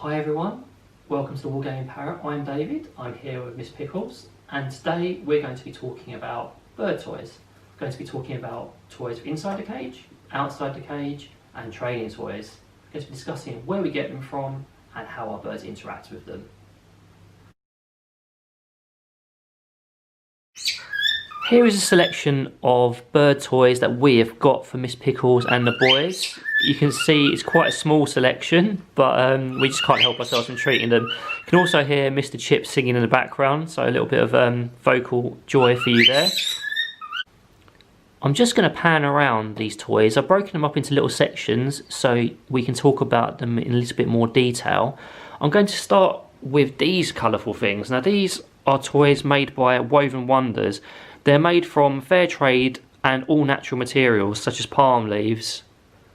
Hi everyone, welcome to the Wargaming Parrot. I'm David, I'm here with Miss Pickles, and today we're going to be talking about bird toys. We're going to be talking about toys inside the cage, outside the cage, and training toys. We're going to be discussing where we get them from and how our birds interact with them. Here is a selection of bird toys that we have got for Miss Pickles and the boys. You can see it's quite a small selection, but we just can't help ourselves from treating them. You can also hear Mr. Chip singing in the background, so a little bit of vocal joy for you there. I'm just going to pan around these toys. I've broken them up into little sections so we can talk about them in a little bit more detail. I'm going to start with these colourful things. Now these are toys made by Woven Wonders. They're made from fair trade and all natural materials such as palm leaves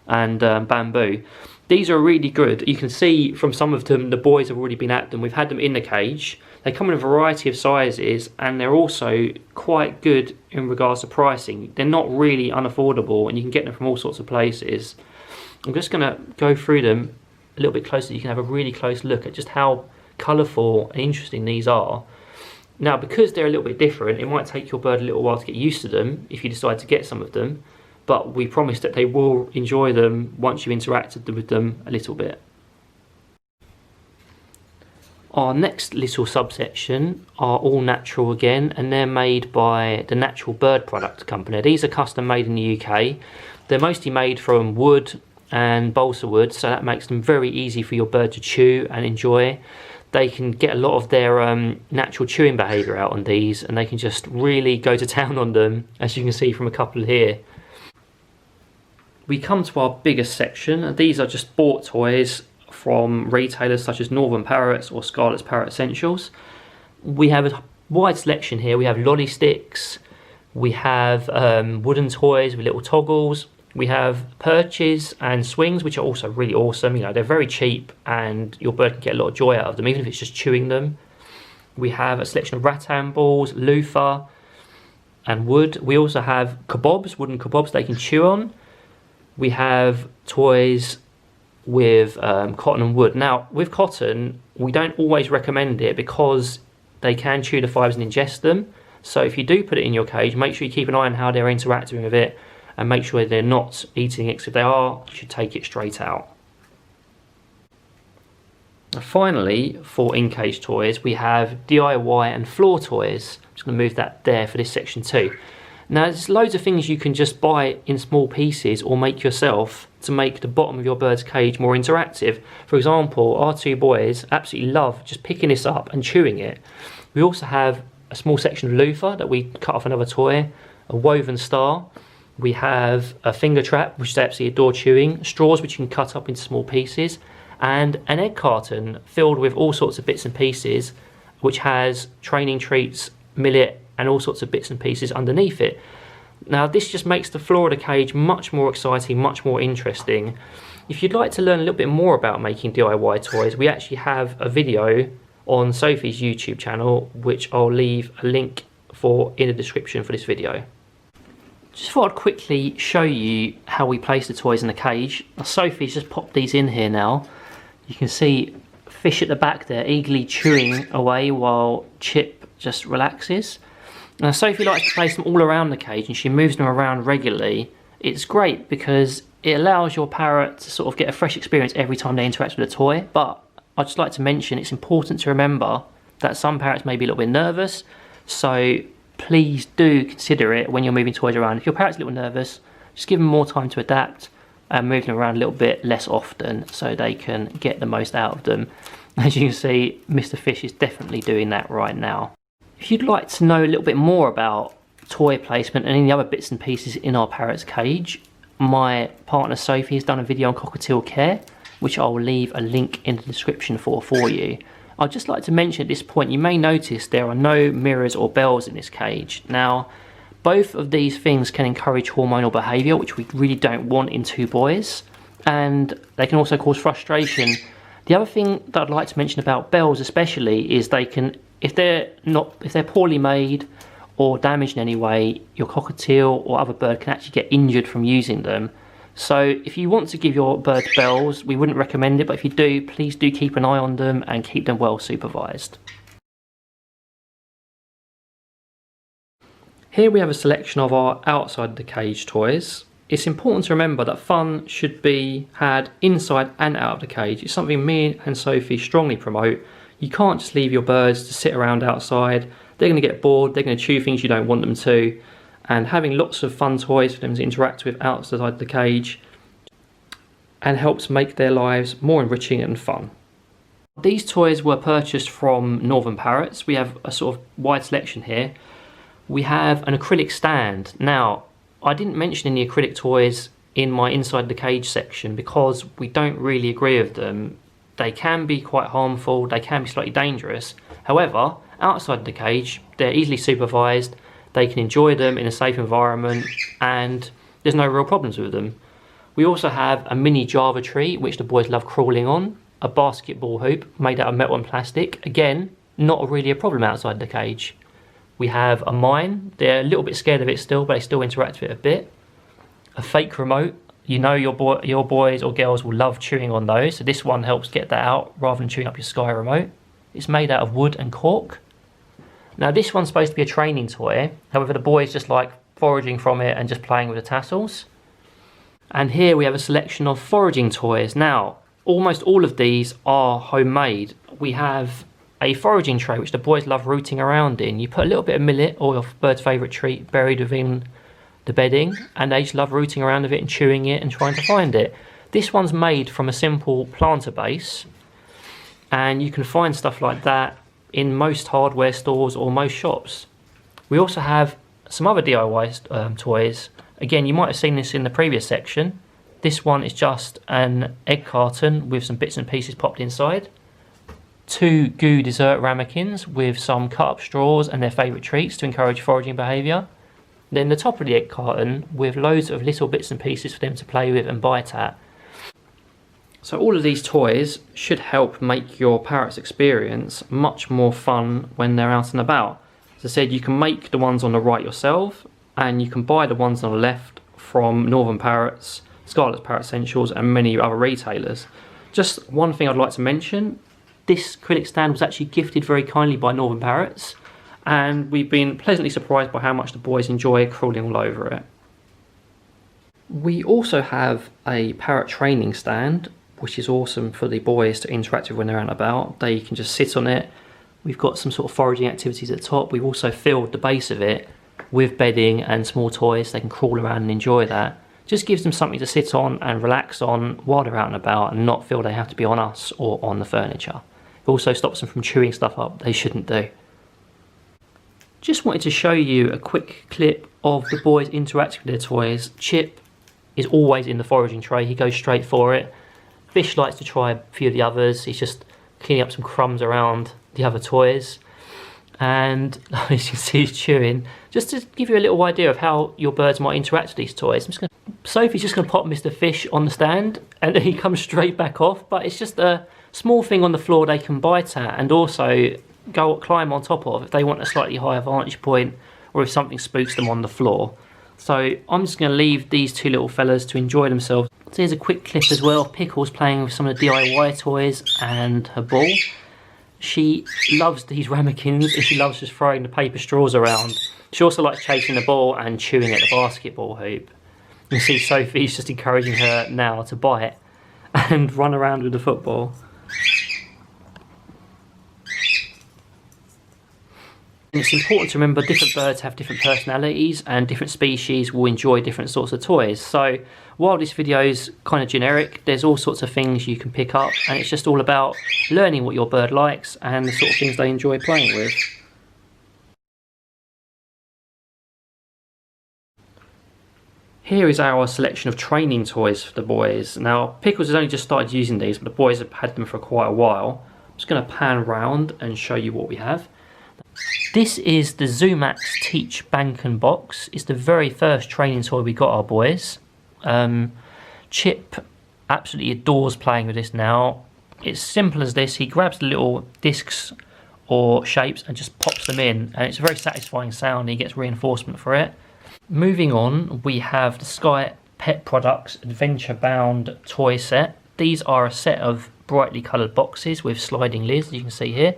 and bamboo. These are really good. You can see from some of them the boys have already been at them. We've had them in the cage. They come in a variety of sizes and they're also quite good in regards to pricing. They're not really unaffordable and you can get them from all sorts of places. I'm just going to go through them a little bit closer. You can have a really close look at just how colourful and interesting these are. Now, because they're a little bit different, it might take your bird a little while to get used to them if you decide to get some of them, but we promise that they will enjoy them once you've interacted with them a little bit. Our next little subsection are all natural again, and they're made by the Natural Bird Product Company. These are custom made in the UK. They're mostly made from wood and balsa wood, so that makes them very easy for your bird to chew and enjoy. They can get a lot of their natural chewing behaviour out on these, and they can just really go to town on them, as you can see from a couple here. We come to our biggest section, and these are just bought toys from retailers such as Northern Parrots or Scarlett's Parrot Essentials. We have a wide selection here. We have lolly sticks, we have wooden toys with little toggles, we have perches and swings, which are also really awesome. You know, they're very cheap and your bird can get a lot of joy out of them, even if it's just chewing them. We have a selection of rattan balls, loofah and wood. We also have kebabs, wooden kebabs they can chew on. We have toys with cotton and wood. Now, with cotton, we don't always recommend it because they can chew the fibres and ingest them. So if you do put it in your cage, make sure you keep an eye on how they're interacting with it and make sure they're not eating it, because if they are, you should take it straight out. And finally, for in-cage toys, we have DIY and floor toys. I'm just going to move that there for this section too. Now, there's loads of things you can just buy in small pieces or make yourself to make the bottom of your bird's cage more interactive. For example, our two boys absolutely love just picking this up and chewing it. We also have a small section of loofah that we cut off another toy, a woven star. We have a finger trap, which they absolutely adore chewing, straws which you can cut up into small pieces, and an egg carton filled with all sorts of bits and pieces, which has training treats, millet, and all sorts of bits and pieces underneath it. Now, this just makes the floor of the cage much more exciting, much more interesting. If you'd like to learn a little bit more about making DIY toys, we actually have a video on Sophie's YouTube channel, which I'll leave a link for in the description for this video. Just thought I'd quickly show you how we place the toys in the cage. Sophie's just popped these in here now. You can see Fish at the back there eagerly chewing away while Chip just relaxes. Now Sophie likes to place them all around the cage and she moves them around regularly. It's great because it allows your parrot to sort of get a fresh experience every time they interact with a toy, but I'd just like to mention it's important to remember that some parrots may be a little bit nervous, so please do consider it when you're moving toys around. If your parrot's a little nervous, just give them more time to adapt and move them around a little bit less often so they can get the most out of them. As you can see, Mr. Fish is definitely doing that right now. If you'd like to know a little bit more about toy placement and any other bits and pieces in our parrot's cage, my partner Sophie has done a video on Cockatiel Care, which I'll leave a link in the description for you. I'd just like to mention at this point, you may notice there are no mirrors or bells in this cage. Now, both of these things can encourage hormonal behaviour, which we really don't want in two boys, and they can also cause frustration. The other thing that I'd like to mention about bells especially is they can, if they're poorly made or damaged in any way, your cockatiel or other bird can actually get injured from using them. So if you want to give your birds bells, we wouldn't recommend it, but if you do, please do keep an eye on them and keep them well supervised. Here we have a selection of our outside the cage toys. It's important to remember that fun should be had inside and out of the cage. It's something me and Sophie strongly promote. You can't just leave your birds to sit around outside. They're going to get bored, they're going to chew things you don't want them to. And having lots of fun toys for them to interact with outside the cage and helps make their lives more enriching and fun. These toys were purchased from Northern Parrots. We have a sort of wide selection here. We have an acrylic stand. Now, I didn't mention any acrylic toys in my inside the cage section because we don't really agree with them. They can be quite harmful, they can be slightly dangerous. However, outside the cage, they're easily supervised, they can enjoy them in a safe environment, and there's no real problems with them. We also have a mini Java tree, which the boys love crawling on, a basketball hoop made out of metal and plastic. Again, not really a problem outside the cage. We have a mine. They're a little bit scared of it still, but they still interact with it a bit. A fake remote. You know your boys or girls will love chewing on those, so this one helps get that out rather than chewing up your Sky remote. It's made out of wood and cork. Now this one's supposed to be a training toy, however the boys just like foraging from it and just playing with the tassels. And here we have a selection of foraging toys. Now, almost all of these are homemade. We have a foraging tray which the boys love rooting around in. You put a little bit of millet or your bird's favourite treat buried within the bedding, and they just love rooting around with it and chewing it and trying to find it. This one's made from a simple planter base, and you can find stuff like that in most hardware stores or most shops. We also have some other DIY toys. Again, you might have seen this in the previous section. This one is just an egg carton with some bits and pieces popped inside. 2 goo dessert ramekins with some cut up straws and their favourite treats to encourage foraging behaviour. Then the top of the egg carton with loads of little bits and pieces for them to play with and bite at. So all of these toys should help make your parrot's experience much more fun when they're out and about. As I said, you can make the ones on the right yourself, and you can buy the ones on the left from Northern Parrots, Scarlet's Parrot Essentials and many other retailers. Just one thing I'd like to mention. This acrylic stand was actually gifted very kindly by Northern Parrots, and we've been pleasantly surprised by how much the boys enjoy crawling all over it. We also have a parrot training stand, which is awesome for the boys to interact with when they're out and about. They can just sit on it. We've got some sort of foraging activities at the top. We've also filled the base of it with bedding and small toys. They can crawl around and enjoy that. Just gives them something to sit on and relax on while they're out and about and not feel they have to be on us or on the furniture. It also stops them from chewing stuff up they shouldn't do. Just wanted to show you a quick clip of the boys interacting with their toys. Chip is always in the foraging tray, he goes straight for it. Fish likes to try a few of the others, he's just cleaning up some crumbs around the other toys. And as you can see, he's chewing. Just to give you a little idea of how your birds might interact with these toys, Sophie's just going to pop Mr. Fish on the stand and he comes straight back off, but it's just a small thing on the floor they can bite at and also climb on top of if they want a slightly higher vantage point or if something spooks them on the floor. So I'm just going to leave these 2 little fellas to enjoy themselves. So here's a quick clip as well of Pickles playing with some of the DIY toys and her ball. She loves these ramekins and she loves just throwing the paper straws around. She also likes chasing the ball and chewing at the basketball hoop. You can see Sophie's just encouraging her now to bite and run around with the football. And it's important to remember different birds have different personalities and different species will enjoy different sorts of toys. So while this video is kind of generic, there's all sorts of things you can pick up, and it's just all about learning what your bird likes and the sort of things they enjoy playing with. Here is our selection of training toys for the boys. Now Pickles has only just started using these, but the boys have had them for quite a while. I'm just going to pan round and show you what we have. This is the Zoomax Teach Bank and Box. It's the very first training toy we got our boys. Chip absolutely adores playing with this now. It's simple as this. He grabs the little discs or shapes and just pops them in, and it's a very satisfying sound. He gets reinforcement for it. Moving on, we have the Sky Pet Products Adventure Bound toy set. These are a set of brightly coloured boxes with sliding lids, as you can see here.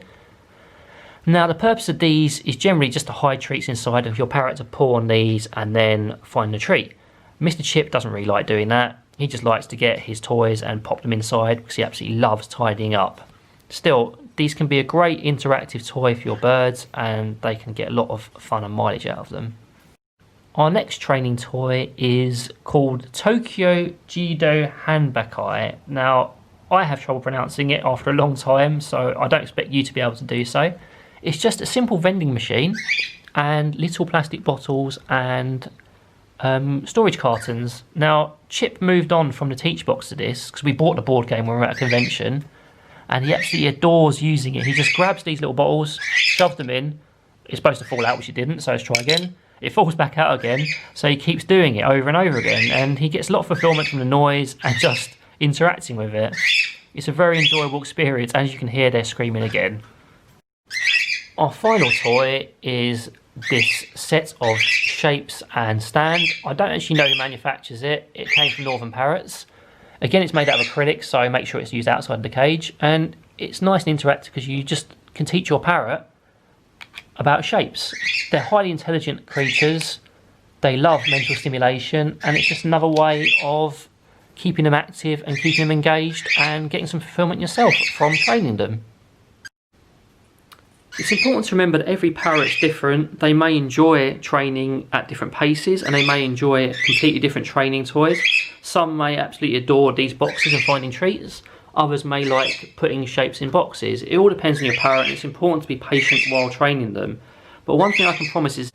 Now the purpose of these is generally just to hide treats inside, of your parrot to pull on these and then find the treat. Mr. Chip doesn't really like doing that. He just likes to get his toys and pop them inside because he absolutely loves tidying up. Still, these can be a great interactive toy for your birds and they can get a lot of fun and mileage out of them. Our next training toy is called Tokyo Jido Hanbakai. Now, I have trouble pronouncing it after a long time, so I don't expect you to be able to do so. It's just a simple vending machine and little plastic bottles and storage cartons. Now, Chip moved on from the teach box to this because we bought the board game when we were at a convention, and he absolutely adores using it. He just grabs these little bottles, shoves them in. It's supposed to fall out, which it didn't, so let's try again. It falls back out again, so he keeps doing it over and over again, and he gets a lot of fulfillment from the noise and just interacting with it. It's a very enjoyable experience. As you can hear, they're screaming again. Our final toy is this set of shapes and stand. I don't actually know who manufactures it. It came from Northern Parrots. Again, it's made out of acrylic, so make sure it's used outside the cage. And it's nice and interactive because you just can teach your parrot about shapes. They're highly intelligent creatures. They love mental stimulation, and it's just another way of keeping them active and keeping them engaged and getting some fulfillment yourself from training them. It's important to remember that every parrot's different. They may enjoy training at different paces and they may enjoy completely different training toys. Some may absolutely adore these boxes and finding treats. Others may like putting shapes in boxes. It all depends on your parrot, and it's important to be patient while training them. But one thing I can promise is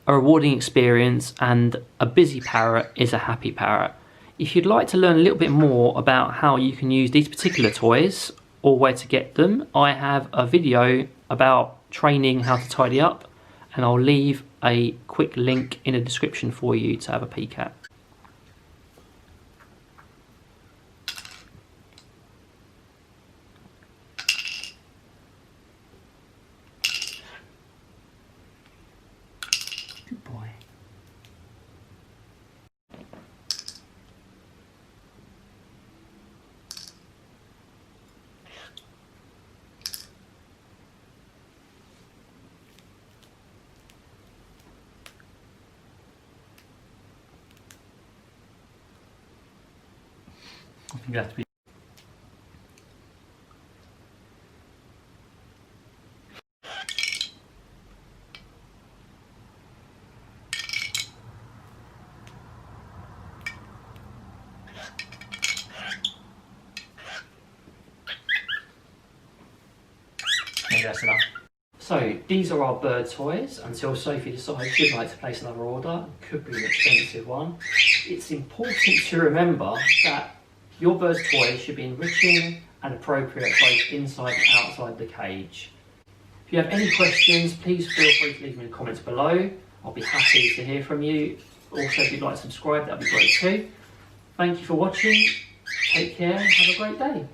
a rewarding experience, and a busy parrot is a happy parrot. If you'd like to learn a little bit more about how you can use these particular toys or where to get them, I have a video about training how to tidy up, and I'll leave a quick link in the description for you to have a peek at. Good boy. I think you have to be. Maybe that's enough. So these are our bird toys until Sophie decides she'd like to place another order. It could be an expensive one. It's important to remember that your bird's toys should be enriching and appropriate both inside and outside the cage. If you have any questions, please feel free to leave them in the comments below. I'll be happy to hear from you. Also, if you'd like to subscribe, that'd be great too. Thank you for watching. Take care and have a great day.